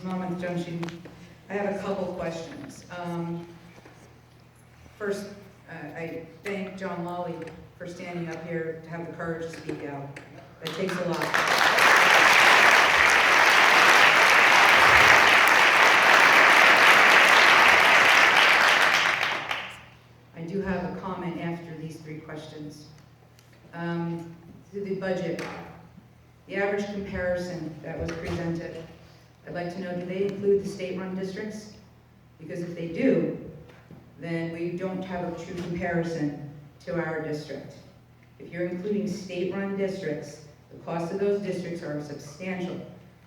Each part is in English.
Monmouth Junction. I have a couple questions. First, I thank John Lawley for standing up here to have the courage to speak out. That takes a lot. I do have a comment after these three questions. To the budget, the average comparison that was presented, I'd like to know, do they include the state-run districts? Because if they do, then we don't have a true comparison to our district. If you're including state-run districts, the cost of those districts are substantial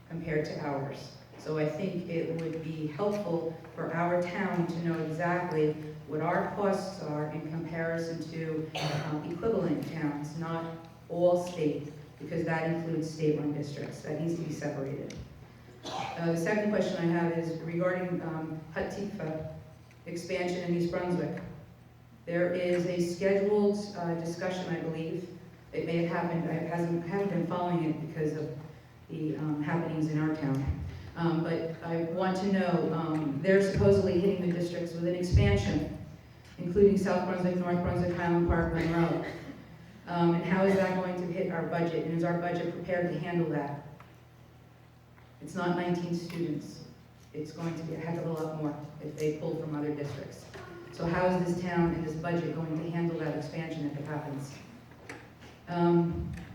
compared to ours. So I think it would be helpful for our town to know exactly what our costs are in comparison to equivalent towns, not all state, because that includes state-run districts. That needs to be separated. The second question I have is regarding Hat Tikva expansion in East Brunswick. There is a scheduled discussion, I believe. It may have happened. I haven't been following it because of the happenings in our town. But I want to know, they're supposedly hitting the districts with an expansion, including South Brunswick, North Brunswick, Highland Park, Monroe. And how is that going to hit our budget? And is our budget prepared to handle that? It's not 19 students. It's going to be a heck of a lot more if they pull from other districts. So how is this town and this budget going to handle that expansion if it happens?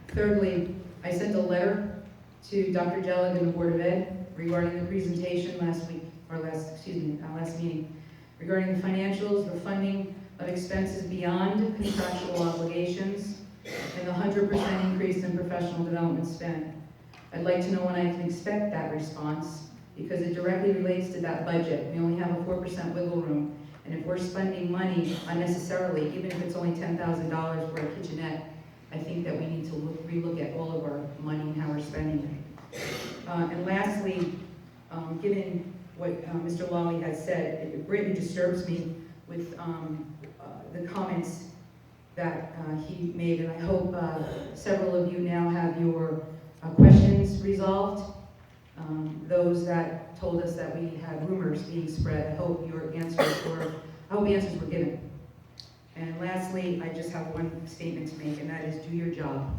Thirdly, I sent a letter to Dr. Jellick and the Board of Ed regarding the presentation last meeting, regarding the financials, the funding of expenses beyond contractual obligations, and the 100% increase in professional development spend. I'd like to know when I can expect that response, because it directly relates to that budget. We only have a 4% wiggle room, and if we're spending money unnecessarily, even if it's only $10,000 for a kitchenette, I think that we need to relook at all of our money and how we're spending it. And lastly, given what Mr. Lawley has said, it greatly disturbs me with the comments that he made, and I hope several of you now have your questions resolved. Those that told us that we had rumors being spread, I hope answers were given. And lastly, I just have one statement to make, and that is do your job.